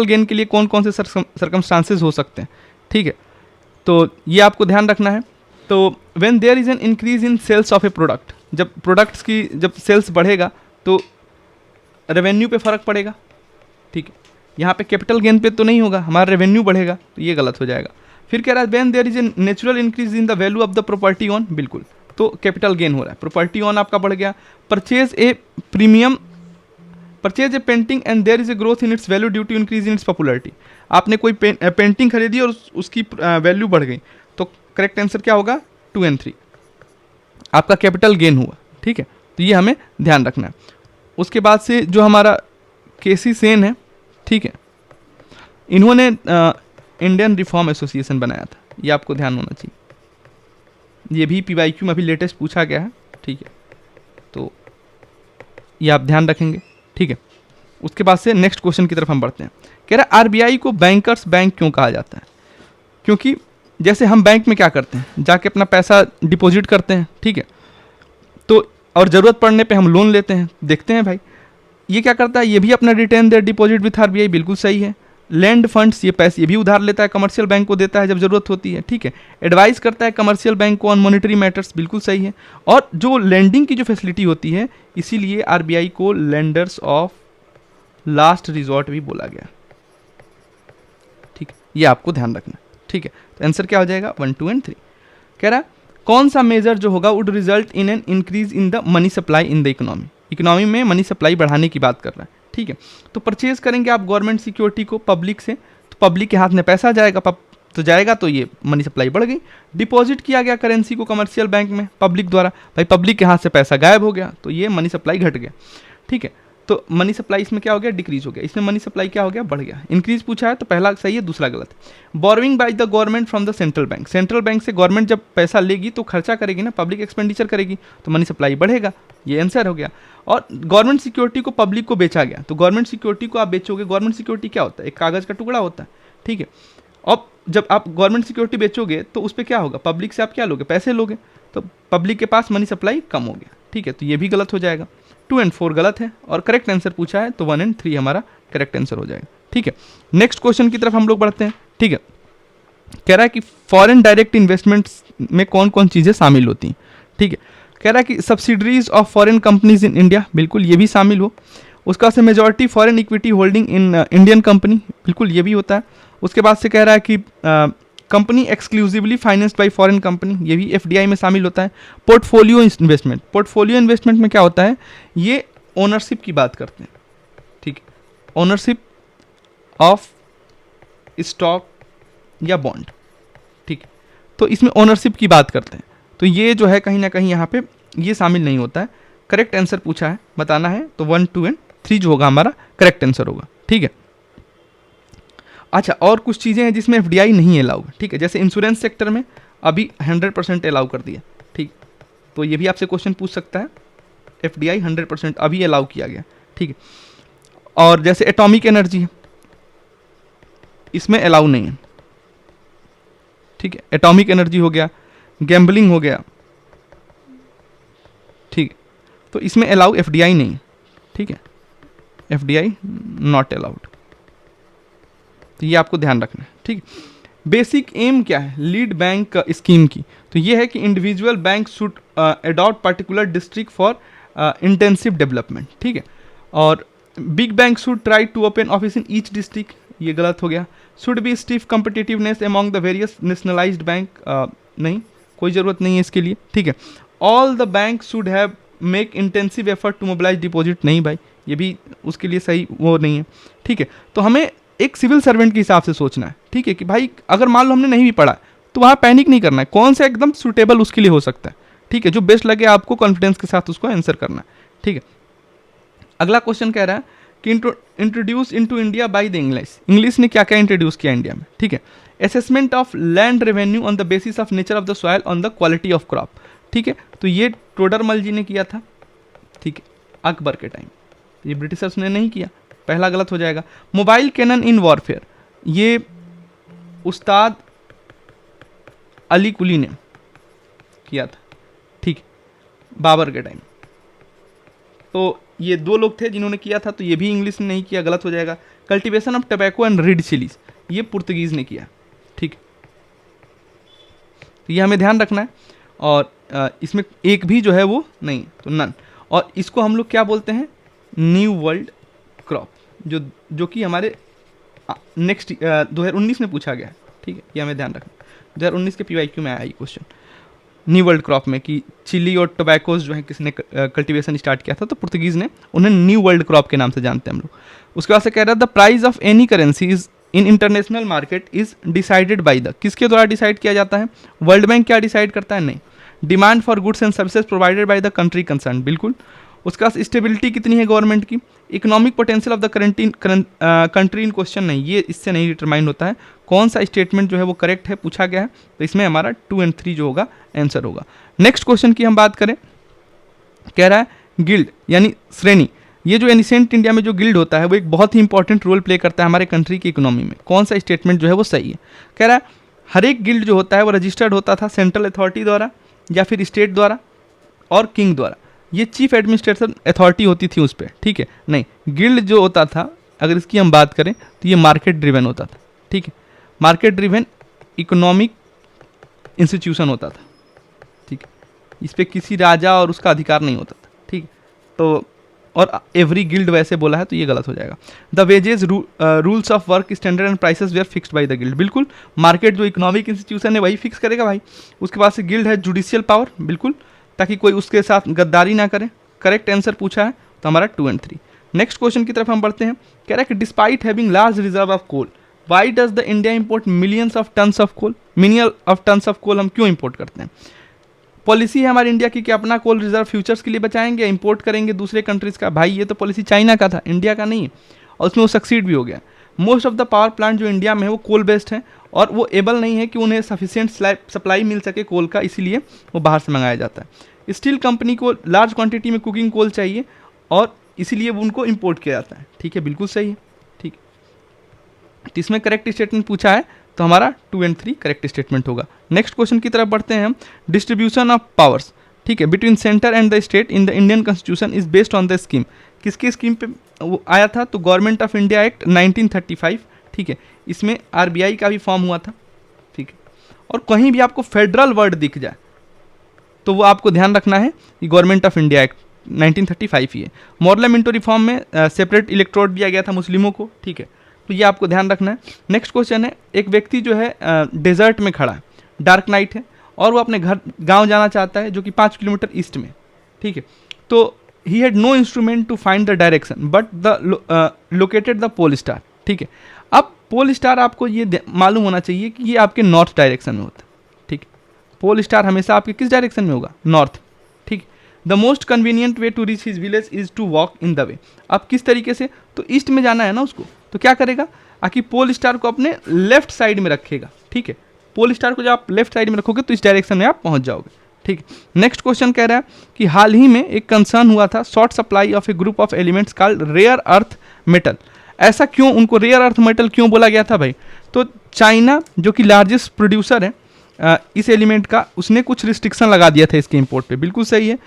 गेन के लिए कौन कौन से सर्कमस्टांसेस हो सकते हैं, ठीक है, तो ये आपको ध्यान रखना है। तो when there is an increase in sales of a product, जब प्रोडक्ट्स की जब सेल्स बढ़ेगा तो रेवेन्यू पे फर्क पड़ेगा, ठीक है, यहाँ पे कैपिटल गेन पे तो नहीं होगा, हमारा रेवेन्यू बढ़ेगा, तो ये गलत हो जाएगा। फिर कह रहा है when there is a natural increase in the value of the property on, बिल्कुल, तो कैपिटल गेन हो रहा है, प्रॉपर्टी ऑन आपका बढ़ गया। Purchase a painting and there is a growth in its value due to increase in its popularity, आपने कोई पेंटिंग खरीदी और उसकी वैल्यू बढ़ गई, तो करेक्ट आंसर क्या होगा, 2 और 3, आपका कैपिटल गेन हुआ, ठीक है, तो ये हमें ध्यान रखना है। उसके बाद से जो हमारा केसी सेन है, ठीक है, इन्होंने इंडियन रिफॉर्म एसोसिएशन बनाया था, ये आपको ध्यान होना चाहिए, ये भी PYQ में अभी लेटेस्ट पूछा गया है, ठीक है, तो ये आप ध्यान रखेंगे, ठीक है। उसके बाद से नेक्स्ट क्वेश्चन की तरफ हम बढ़ते हैं। कह रहा है RBI को बैंकर्स बैंक क्यों कहा जाता है, क्योंकि जैसे हम बैंक में क्या करते हैं, जाके अपना पैसा डिपॉजिट करते हैं, ठीक है, तो और ज़रूरत पड़ने पे हम लोन लेते हैं। देखते हैं भाई ये क्या करता है, ये भी अपना retain their deposit with RBI, बिल्कुल सही है। लैंड फंड्स, ये पैसे ये भी उधार लेता है, कमर्शियल बैंक को देता है जब जरूरत होती है, ठीक है। एडवाइस करता है कमर्शियल बैंक को ऑन मॉनेटरी मैटर्स, बिल्कुल सही है। और जो लैंडिंग की जो फैसिलिटी होती है, इसीलिए आरबीआई को लेंडर्स ऑफ लास्ट रिजॉर्ट भी बोला गया, ठीक है, ये आपको ध्यान रखना, ठीक है। तो आंसर क्या हो जाएगा, 1, 2 एंड 3। कह रहा कौन सा मेजर जो होगा would result in an increase in the money supply in the economy, economy में मनी सप्लाई बढ़ाने की बात कर रहा है, ठीक है। तो परचेज करेंगे आप गवर्नमेंट सिक्योरिटी को पब्लिक से, तो पब्लिक के हाथ में पैसा जाएगा, तो जाएगा तो ये मनी सप्लाई बढ़ गई। डिपॉजिट किया गया करेंसी को कमर्शियल बैंक में पब्लिक द्वारा, भाई पब्लिक के हाथ से पैसा गायब हो गया, तो ये मनी सप्लाई घट गया, ठीक है। तो मनी सप्लाई इसमें क्या हो गया, डिक्रीज हो गया, इसमें मनी सप्लाई क्या हो गया, बढ़ गया। इंक्रीज पूछा है तो पहला सही है, दूसरा गलत। Borrowing by the government from the central bank, central bank से गवर्नमेंट जब पैसा लेगी तो खर्चा करेगी ना, पब्लिक एक्सपेंडिचर करेगी, तो मनी सप्लाई बढ़ेगा, ये आंसर हो गया। और गवर्नमेंट सिक्योरिटी को पब्लिक को बेचा गया, तो गवर्नमेंट सिक्योरिटी को आप बेचोगे, गवर्नमेंट सिक्योरिटी क्या होता है, एक कागज का टुकड़ा होता है, ठीक है। अब जब आप गवर्नमेंट सिक्योरिटी बेचोगे तो उस पर क्या होगा, पब्लिक से आप क्या लोगे, पैसे लोगे, तो पब्लिक के पास मनी सप्लाई कम हो गया, ठीक है। तो ये भी गलत हो जाएगा, 2 एंड 4 गलत है, और करेक्ट आंसर पूछा है तो 1 एंड 3 हमारा करेक्ट आंसर हो जाएगा, ठीक है। नेक्स्ट क्वेश्चन की तरफ हम लोग बढ़ते हैं, ठीक है। कह रहा है कि फॉरेन डायरेक्ट इन्वेस्टमेंट्स में कौन कौन चीज़ें शामिल होती हैं, ठीक है। कह रहा है कि subsidiaries of foreign companies in India, बिल्कुल ये भी शामिल हो। उसका से majority foreign equity holding in Indian company, बिल्कुल ये भी होता है। उसके बाद से कह रहा है कि company exclusively financed by foreign company, ये भी एफडीआई में शामिल होता है। पोर्टफोलियो इन्वेस्टमेंट, पोर्टफोलियो इन्वेस्टमेंट में क्या होता है, ये ओनरशिप की बात करते हैं, ठीक है, ओनरशिप ऑफ स्टॉक या बॉन्ड, ठीक है, तो इसमें ओनरशिप की बात करते हैं, तो ये जो है कहीं ना कहीं यहाँ पे ये शामिल नहीं होता है। करेक्ट आंसर पूछा है, बताना है, तो 1, 2 एंड 3 जो होगा हमारा करेक्ट आंसर होगा, ठीक है। अच्छा, और कुछ चीज़ें हैं जिसमें एफडीआई नहीं अलाउ है, ठीक है, जैसे इंश्योरेंस सेक्टर में अभी 100% अलाउ कर दिया, ठीक, तो ये भी आपसे क्वेश्चन पूछ सकता है, एफडीआई 100% अभी अलाउ किया गया, ठीक है। और जैसे एटॉमिक एनर्जी है, इसमें अलाउ नहीं है, ठीक है, एटॉमिक एनर्जी हो गया, गैम्बलिंग हो गया, ठीक है, तो इसमें अलाउ एफडीआई नहीं है, ठीक है, एफडीआई नॉट अलाउड, तो ये आपको ध्यान रखना है, ठीक है। बेसिक एम क्या है लीड बैंक स्कीम की, तो ये है कि individual bank should adopt particular district for intensive development, ठीक है। और big bank should try to open office in each district, ये गलत हो गया। Should be stiff competitiveness among the various nationalised bank, नहीं, कोई ज़रूरत नहीं है इसके लिए, ठीक है। All the bank should have make intensive effort to mobilise deposit, नहीं भाई, ये भी उसके लिए सही वो नहीं है, ठीक है। तो हमें एक सिविल सर्वेंट के हिसाब से सोचना है, ठीक है, कि भाई अगर मान लो हमने नहीं भी पढ़ा तो वहाँ पैनिक नहीं करना है, कौन सा एकदम सुटेबल उसके लिए हो सकता है, ठीक है, जो बेस्ट लगे आपको कॉन्फिडेंस के साथ उसको आंसर करना है, ठीक है। अगला क्वेश्चन कह रहा है कि introduce into India by the English, English ने क्या क्या इंट्रोड्यूस किया इंडिया में, ठीक है। Assessment of land revenue on the basis of nature of the soil on the quality of crop, ठीक है, तो ये टोडरमल जी ने किया था, ठीक है, अकबर के टाइम, ये ब्रिटिशर्स ने नहीं किया, पहला गलत हो जाएगा। मोबाइल कैनन इन वॉरफेयर, ये उस्ताद अली कुली ने किया था, ठीक, बाबर के टाइम, तो ये 2 लोग थे जिन्होंने किया था, तो ये भी इंग्लिश ने नहीं किया, गलत हो जाएगा। Cultivation of tobacco and red chillies, ये पुर्तगीज ने किया, ठीक, तो ये हमें ध्यान रखना है। और इसमें एक भी जो है वो नहीं, तो नन। और इसको हम लोग क्या बोलते हैं, न्यू वर्ल्ड क्रॉप, जो कि हमारे नेक्स्ट 2019 में पूछा गया है, ठीक है, ये हमें ध्यान रखना। 2019 के पीवाईक्यू में आया ये क्वेश्चन, न्यू वर्ल्ड क्रॉप में, कि चिली और टोबैकोज जो है किसने कल्टीवेशन स्टार्ट किया था, तो पुर्तगीज ने, उन्हें न्यू वर्ल्ड क्रॉप के नाम से जानते हैं हम लोग। उसके बाद से कह रहा है the price of any currency is in international market is decided by the, किसके द्वारा डिसाइड किया जाता है, वर्ल्ड बैंक क्या डिसाइड करता है, नहीं। Demand for goods and services provided by the country concern, बिल्कुल। उसके पास स्टेबिलिटी कितनी है गवर्नमेंट की, economic potential of the country in question, नहीं, ये इससे नहीं डिटरमाइन होता है। कौन सा स्टेटमेंट जो है वो करेक्ट है पूछा गया है, तो इसमें हमारा 2 एंड 3 जो होगा आंसर होगा। नेक्स्ट क्वेश्चन की हम बात करें, कह रहा है गिल्ड यानी श्रेणी, ये जो एनिसेंट इंडिया में जो गिल्ड होता है वो एक बहुत ही इंपॉर्टेंट रोल प्ले करता है हमारे कंट्री की इकोनॉमी में, कौन सा स्टेटमेंट जो है वो सही है। कह रहा है हर एक गिल्ड जो होता है वो रजिस्टर्ड होता था सेंट्रल अथॉरिटी द्वारा या फिर स्टेट द्वारा और किंग द्वारा। ये चीफ एडमिनिस्ट्रेशन अथॉरिटी होती थी उस पर, ठीक है। नहीं, गिल्ड जो होता था अगर इसकी हम बात करें तो ये मार्केट ड्रिवन होता था, ठीक है। मार्केट ड्रिवन इकोनॉमिक इंस्टीट्यूशन होता था, ठीक है। इस पर किसी राजा और उसका अधिकार नहीं होता था, ठीक है। तो और एवरी गिल्ड वैसे बोला है तो ये गलत हो जाएगा। The wages rules of work standard and prices were fixed by the guild, बिल्कुल मार्केट जो इकोनॉमिक इंस्टीट्यूशन है वही फिक्स करेगा भाई। उसके बाद से गिल्ड है जुडिशियल पावर, बिल्कुल, ताकि कोई उसके साथ गद्दारी ना करे। करेक्ट आंसर पूछा है तो हमारा 2 और 3। नेक्स्ट क्वेश्चन की तरफ हम बढ़ते हैं। कह रहा है कि despite having large reserve of coal why does the India import millions of tons of coal. Million of tons of coal हम क्यों इंपोर्ट करते हैं? पॉलिसी है हमारी इंडिया की कि अपना कोल रिजर्व फ्यूचर्स के लिए बचाएंगे, इंपोर्ट करेंगे दूसरे कंट्रीज का। भाई ये तो पॉलिसी चाइना का था, इंडिया का नहीं है, और उसमें वो सक्सीड भी हो गया। Most of the power plant जो इंडिया में है वो कोल बेस्ड है और वो एबल नहीं है कि उन्हें सफिशिएंट सप्लाई मिल सके कोल का, इसीलिए वो बाहर से मंगाया जाता है। स्टील कंपनी को लार्ज क्वांटिटी में कुकिंग कोल चाहिए और इसीलिए वो उनको इंपोर्ट किया जाता है, ठीक है, बिल्कुल सही है, ठीक है। तो इसमें करेक्ट स्टेटमेंट पूछा है तो हमारा 2 और 3 करेक्ट स्टेटमेंट होगा। नेक्स्ट क्वेश्चन की तरफ बढ़ते हैं हम। डिस्ट्रीब्यूशन ऑफ पावर्स, ठीक है, between centre and the state in the Indian constitution is based on the scheme. किसकी स्कीम पे वो आया था? तो गवर्नमेंट ऑफ इंडिया एक्ट 1935, ठीक है। इसमें आरबीआई का भी फॉर्म हुआ था, ठीक है। और कहीं भी आपको फेडरल वर्ड दिख जाए तो वो आपको ध्यान रखना है कि गवर्नमेंट ऑफ इंडिया एक्ट 1935 ही है। मॉडल मिंटो रिफॉर्म में सेपरेट इलेक्ट्रोड दिया गया था मुस्लिमों को, ठीक है, तो ये आपको ध्यान रखना है। नेक्स्ट क्वेश्चन है, एक व्यक्ति जो है डेजर्ट में खड़ा है, डार्क नाइट है और वो अपने घर गांव जाना चाहता है जो कि 5 किलोमीटर ईस्ट में, ठीक है। तो he had no instrument to find the direction but the located the pole star, ठीक है। अब पोल स्टार आपको ये मालूम होना चाहिए कि ये आपके नॉर्थ डायरेक्शन में होता है, ठीक है। पोल स्टार हमेशा आपके किस डायरेक्शन में होगा? नॉर्थ, ठीक। The most convenient way to reach his village is to walk in the way. अब किस तरीके से? तो ईस्ट में जाना है ना उसको, तो क्या करेगा? आखिर पोल स्टार को अपने लेफ्ट साइड में रखेगा, ठीक है। पोल स्टार को जब आप लेफ्ट साइड में रखोगे तो इस डायरेक्शन में आप पहुंच जाओगे, ठीक। नेक्स्ट क्वेश्चन कह रहा है कि हाल ही में एक कंसर्न हुआ था short supply of a group of elements called rare earth metal. ऐसा क्यों उनको रेयर अर्थ मेटल क्यों बोला गया था भाई? तो चाइना जो कि लार्जेस्ट प्रोड्यूसर है इस एलिमेंट का, उसने कुछ रिस्ट्रिक्शन लगा दिया था इसके इंपोर्ट पे, बिल्कुल सही है।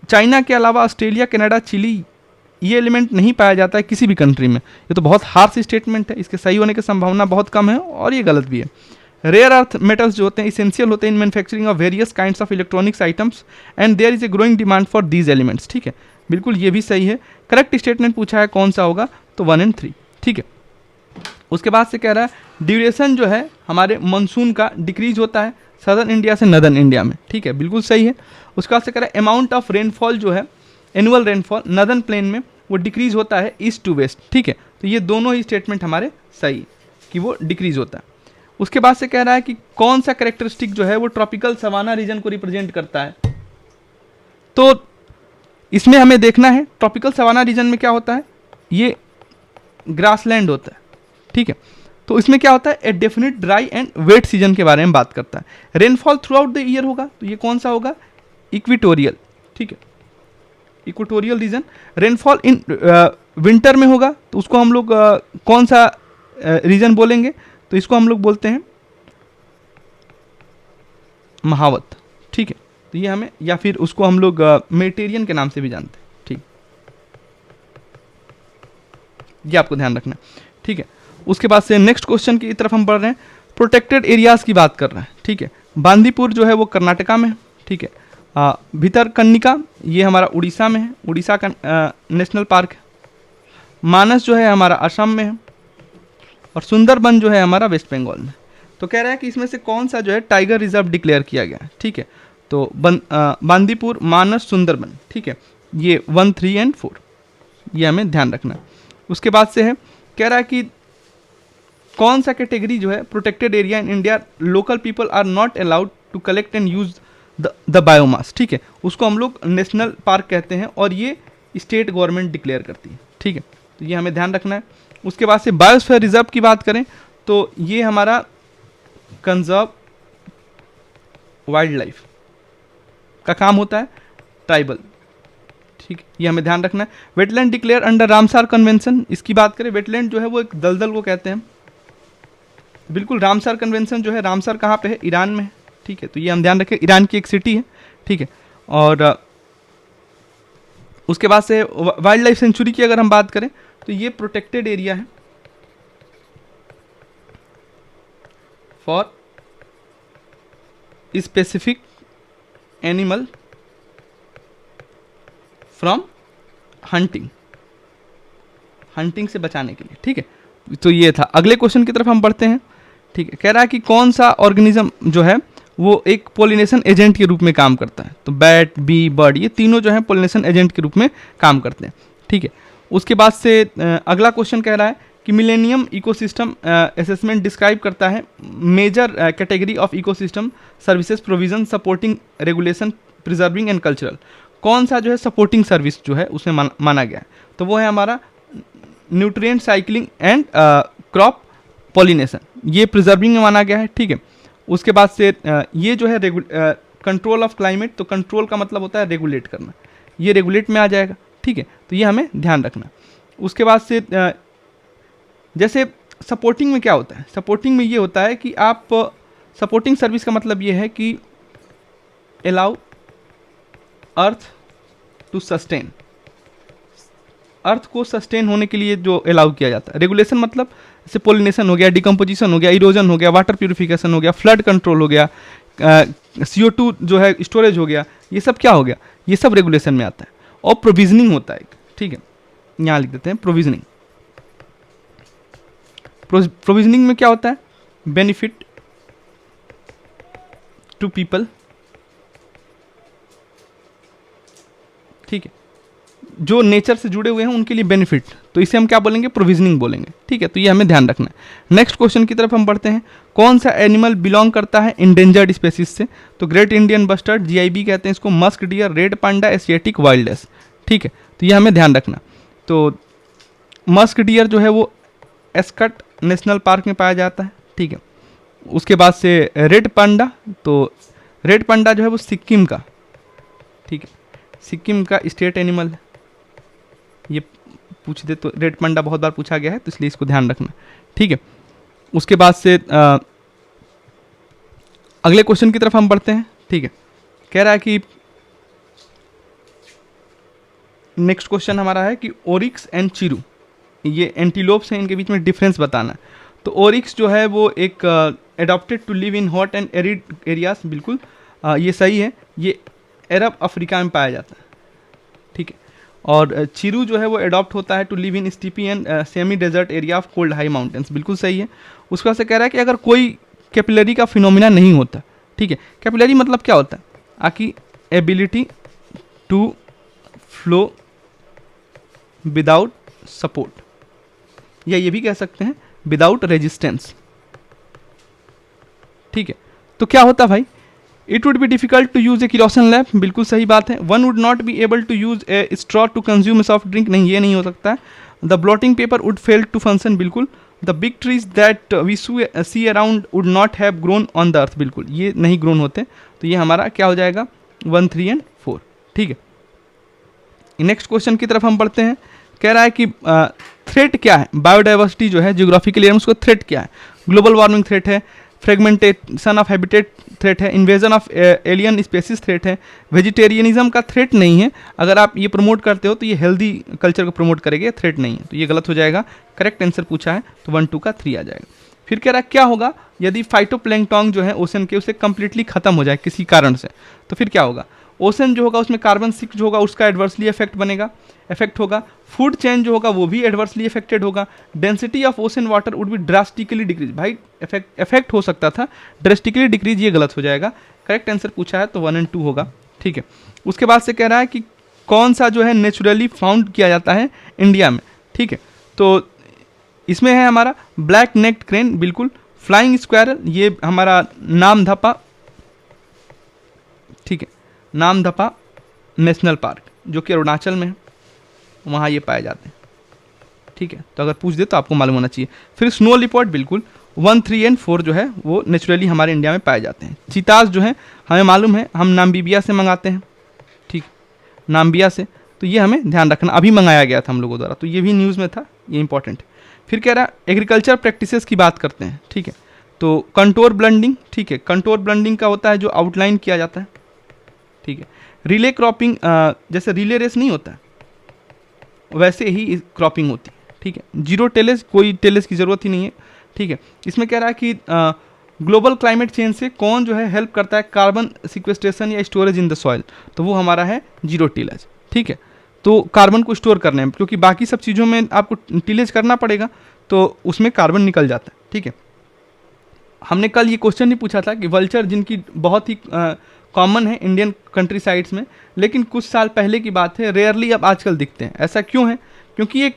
चाइना के अलावा ऑस्ट्रेलिया, कनाडा, चिली ये एलिमेंट नहीं पाया जाता है किसी भी कंट्री में। ये तो बहुत हार्श स्टेटमेंट है, इसके सही होने की संभावना बहुत कम है और ये गलत भी है। रेयर अर्थ मेटल्स जो होते हैं इसेंशियल होते हैं in manufacturing of various kinds of electronics items and there is a growing demand for these elements, ठीक है, बिल्कुल ये भी सही है। करेक्ट स्टेटमेंट पूछा है कौन सा होगा? तो 1 और 3, ठीक है। उसके बाद से कह रहा है ड्यूरेशन जो है हमारे मानसून का डिक्रीज होता है सदर्न इंडिया से नदर्न इंडिया में, ठीक है, बिल्कुल सही है। उसके बाद से कह रहा है अमाउंट ऑफ रेनफॉल जो है एनुअल रेनफॉल नदर्न प्लेन में वो डिक्रीज होता है ईस्ट टू वेस्ट, ठीक है। तो ये दोनों ही स्टेटमेंट हमारे सही कि वो डिक्रीज होता है। उसके बाद से कह रहा है कि कौन सा कैरेक्टरिस्टिक जो है वो ट्रॉपिकल सवाना रीजन को रिप्रेजेंट करता है। तो इसमें हमें देखना है ट्रॉपिकल सवाना रीजन में क्या होता है, ये ग्रासलैंड होता है, ठीक है। तो इसमें क्या होता है, a definite dry and wet season के बारे में बात करता है। Rainfall throughout the year होगा, तो ये कौन सा होगा? इक्वेटोरियल, ठीक है, equatorial region. Rainfall in winter में होगा तो उसको हम लोग कौन सा रीजन बोलेंगे? तो इसको हम लोग बोलते हैं महावत, ठीक है। तो ये हमें, या फिर उसको हम लोग मेडिटेरियन के नाम से भी जानते हैं, ठीक, ये आपको ध्यान रखना, ठीक है। उसके बाद से नेक्स्ट क्वेश्चन की तरफ हम बढ़ रहे हैं। प्रोटेक्टेड एरियाज की बात कर रहे हैं, ठीक है। बांदीपुर जो है वो कर्नाटका में है, ठीक है। भितरकनिका ये हमारा उड़ीसा में है, उड़ीसा का नेशनल पार्क है। मानस जो है हमारा असम में है और सुंदरबन जो है हमारा वेस्ट बंगाल में। तो कह रहा है कि इसमें से कौन सा जो है टाइगर रिजर्व डिक्लेयर किया गया है, ठीक है। तो बांदीपुर, मानस, सुंदरबन, ठीक है, ये 1, 3 और 4 ये हमें ध्यान रखना है। उसके बाद से है कह रहा है कि कौन सा कैटेगरी जो है protected area in India local people are not allowed to collect and use the biomass, ठीक है, उसको हम लोग नेशनल पार्क कहते हैं और ये स्टेट गवर्नमेंट डिक्लेयर करती है, ठीक है। तो ये हमें ध्यान रखना है। उसके बाद से बायोस्फीयर रिजर्व की बात करें तो ये हमारा कंजर्व वाइल्ड लाइफ का काम होता है, ट्राइबल, ठीक, ये हमें ध्यान रखना है। Wetland declare under Ramsar convention, इसकी बात करें वेटलैंड जो है वो एक दलदल को कहते हैं, बिल्कुल रामसर कन्वेंशन जो है, रामसर कहाँ पे है, ईरान में है, ठीक है। तो ये हम ध्यान रखें, ईरान की एक सिटी है, ठीक है। और उसके बाद से वाइल्ड लाइफ सेंचुरी की अगर हम बात करें तो ये प्रोटेक्टेड एरिया है for specific animal from hunting, hunting से बचाने के लिए, ठीक है। तो ये था। अगले क्वेश्चन की तरफ हम बढ़ते हैं, ठीक है। कह रहा है कि कौन सा ऑर्गेनिज्म जो है वो एक पोलिनेशन एजेंट के रूप में काम करता है। तो बैट, बी, बर्ड, ये तीनों जो है पोलिनेशन एजेंट के रूप में काम करते हैं, ठीक है। उसके बाद से अगला क्वेश्चन कह रहा है कि मिलेनियम इकोसिस्टम असेसमेंट डिस्क्राइब करता है major category of ecosystem services provision supporting regulation preserving and cultural. कौन सा जो है सपोर्टिंग सर्विस जो है उसमें माना गया है, तो वो है हमारा nutrient cycling and crop pollination, ये प्रिजर्विंग में माना गया है, ठीक है। उसके बाद से ये जो है कंट्रोल ऑफ क्लाइमेट, तो कंट्रोल का मतलब होता है रेगुलेट करना, ये रेगुलेट में आ जाएगा, ठीक है। तो ये हमें ध्यान रखना। उसके बाद से जैसे सपोर्टिंग में क्या होता है, सपोर्टिंग में ये होता है कि आप सपोर्टिंग सर्विस का मतलब ये है कि अलाउ अर्थ टू सस्टेन, अर्थ को सस्टेन होने के लिए जो अलाउ किया जाता है। रेगुलेशन मतलब जैसे पोलिनेशन हो गया, डिकम्पोजिशन हो गया, इरोजन हो गया, वाटर प्यूरिफिकेशन हो गया, फ्लड कंट्रोल हो गया, CO2 जो है स्टोरेज हो गया, ये सब क्या हो गया, ये सब रेगुलेशन में आता है। और प्रोविजनिंग होता है, ठीक है, यहाँ लिख देते हैं प्रोविजनिंग। प्रोविजनिंग में क्या होता है, बेनिफिट टू पीपल, ठीक है, जो नेचर से जुड़े हुए हैं उनके लिए बेनिफिट, तो इसे हम क्या बोलेंगे, प्रोविजनिंग बोलेंगे, ठीक है। तो ये हमें ध्यान रखना है। नेक्स्ट क्वेश्चन की तरफ हम बढ़ते हैं। कौन सा एनिमल बिलोंग करता है इंडेंजर्ड स्पेसीज से, तो ग्रेट इंडियन बस्टर्ड, GIB कहते हैं इसको, musk deer, red panda, Asiatic wild ass, ठीक है। तो ये हमें ध्यान रखना। तो मस्क डियर जो है वो एस्कट नेशनल पार्क में पाया जाता है, ठीक है। उसके बाद से रेड पांडा, तो रेड पांडा जो है वो सिक्किम का, ठीक है, सिक्किम का स्टेट एनिमल है, ये पूछ दे तो रेड पांडा बहुत बार पूछा गया है, तो इसलिए इसको ध्यान रखना, ठीक है। उसके बाद से अगले क्वेश्चन की तरफ हम बढ़ते हैं, ठीक है। कह रहा है कि नेक्स्ट क्वेश्चन हमारा है कि ओरिक्स एंड चिरू, ये एंटीलोप्स हैं, इनके बीच में डिफरेंस बताना है। तो ओरिक्स जो है वो एक adopted to live in hot and arid areas, बिल्कुल ये सही है, ये अरब अफ्रीका में पाया जाता है, ठीक है। और चिरू जो है वो अडॉप्ट होता है to live in steppe and semi desert area of cold high mountains, बिल्कुल सही है। उसके बाद से कह रहा है कि अगर कोई कैपिलरी का फिनोमिना नहीं होता, ठीक है, कैपिलरी मतलब क्या होता है, आपकी ability to flow without support, या ये भी कह सकते हैं विदाउट रेजिस्टेंस, ठीक है। तो क्या होता भाई, it would be difficult to use a kerosene lamp, बिल्कुल सही बात है। One would not be able to use a straw to consume soft drink, नहीं ये नहीं हो सकता है। The blotting paper would fail to function, बिल्कुल। The big trees that we see around would not have grown on the earth, बिल्कुल ये नहीं ग्रोन होते। तो ये हमारा क्या हो जाएगा 1, 3 एंड 4, ठीक है। नेक्स्ट क्वेश्चन की तरफ हम बढ़ते हैं। कह रहा है कि थ्रेट क्या है, बायोडाइवर्सिटी जो है जियोग्राफिकल एरिया में उसको थ्रेट क्या है, ग्लोबल वार्मिंग थ्रेट है, फ्रेगमेंटेशन ऑफ हैबिटेट थ्रेट है, invasion of alien species threat है, वेजिटेरियनिज्म का थ्रेट नहीं है। अगर आप ये प्रमोट करते हो तो ये हेल्दी कल्चर को प्रमोट करेंगे, थ्रेट नहीं है, तो ये गलत हो जाएगा। करेक्ट आंसर पूछा है तो 1, 2 का 3 आ जाएगा। फिर कह रहा है क्या होगा यदि फाइटोप्लैंक्टन जो है ओशन के उसे कंप्लीटली खत्म हो जाए किसी कारण से, तो फिर क्या होगा, ओशन जो होगा उसमें कार्बन 6 जो होगा उसका एडवर्सली इफेक्ट होगा, फूड चेन जो होगा वो भी एडवर्सली इफेक्टेड होगा, density of ocean water would be drastically decrease, भाई इफेक्ट हो सकता था, ड्रास्टिकली डिक्रीज ये गलत हो जाएगा। करेक्ट आंसर पूछा है तो 1 and 2 होगा, ठीक है। उसके बाद से कह रहा है कि कौन सा जो है नेचुरली फाउंड किया जाता है इंडिया में, ठीक है। तो इसमें है हमारा ब्लैक नेक्ड क्रेन, बिल्कुल, फ्लाइंग स्क्वायरल, ये हमारा नामदफा, ठीक है, नामदफा नेशनल पार्क जो कि अरुणाचल में है, वहाँ ये पाए जाते हैं, ठीक है। तो अगर पूछ दे तो आपको मालूम होना चाहिए। फिर स्नो लिपर्ड, बिल्कुल 1, 3 and 4 जो है वो नेचुरली हमारे इंडिया में पाए जाते हैं। चीताज जो है हमें मालूम है, हम नाम्बिबिया से मंगाते हैं, ठीक, नाम्बिया से, तो ये हमें ध्यान रखना, अभी मंगाया गया था हम लोगों द्वारा, तो ये भी न्यूज़ में था, ये इंपॉर्टेंट। फिर कह रहा है एग्रीकल्चर प्रैक्टिसेस की बात करते हैं, ठीक है। तो कंटोर ब्लंडिंग, ठीक है, कंटोर ब्लंडिंग का होता है जो आउटलाइन किया जाता है, ठीक है। रिले क्रॉपिंग, जैसे रिले रेस नहीं होता है वैसे ही क्रॉपिंग होती है, ठीक है। जीरो टेलेस, कोई टेलेस की ज़रूरत ही नहीं है, ठीक है। इसमें कह रहा है कि ग्लोबल क्लाइमेट चेंज से कौन जो है हेल्प करता है, कार्बन सिक्वेस्ट्रेशन या स्टोरेज इन द सॉइल, तो वो हमारा है जीरो टिलेज, ठीक है। तो कार्बन को स्टोर करने में, क्योंकि बाकी सब चीज़ों में आपको टिलेज करना पड़ेगा तो उसमें कार्बन निकल जाता है, ठीक है। हमने कल ये क्वेश्चन भी पूछा था कि वल्चर जिनकी बहुत ही कॉमन है इंडियन कंट्री साइड्स में, लेकिन कुछ साल पहले की बात है, रेयरली अब आजकल दिखते हैं। ऐसा क्यों है? क्योंकि एक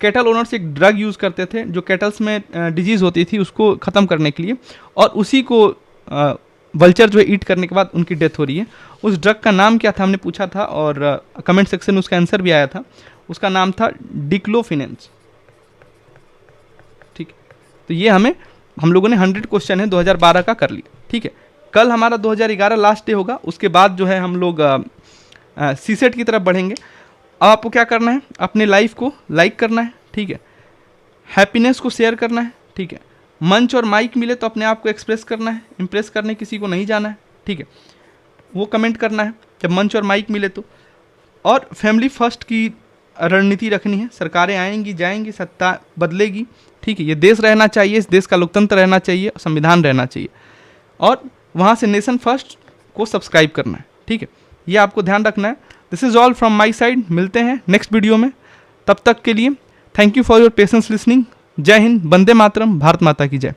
कैटल ओनर्स एक ड्रग यूज़ करते थे जो कैटल्स में डिजीज़ होती थी उसको ख़त्म करने के लिए, और उसी को वल्चर जो है ईट करने के बाद उनकी डेथ हो रही है। उस ड्रग का नाम क्या था हमने पूछा था, और कमेंट सेक्शन में उसका आंसर भी आया था। उसका नाम था डिक्लोफिनेंस, ठीक है। तो ये हम लोगों ने 100 क्वेश्चन है 2012 का कर लिया, ठीक है। कल हमारा 2011 लास्ट डे होगा, उसके बाद जो है हम लोग सीसेट की तरफ बढ़ेंगे। अब आपको क्या करना है, अपने लाइफ को लाइक करना है, ठीक है। हैप्पीनेस को शेयर करना है, ठीक है। मंच और माइक मिले तो अपने आप को एक्सप्रेस करना है, इम्प्रेस करने किसी को नहीं जाना है, ठीक है। वो कमेंट करना है जब मंच और माइक मिले तो। और फैमिली फर्स्ट की रणनीति रखनी है। सरकारें आएंगी जाएंगी, सत्ता बदलेगी, ठीक है। ये देश रहना चाहिए, इस देश का लोकतंत्र रहना चाहिए, संविधान रहना चाहिए, और वहाँ से नेशन फर्स्ट को सब्सक्राइब करना है, ठीक है। ये आपको ध्यान रखना है। This is all from my side. मिलते हैं नेक्स्ट वीडियो में, तब तक के लिए thank you for your patience listening. जय हिंद, वंदे मातरम, भारत माता की जय।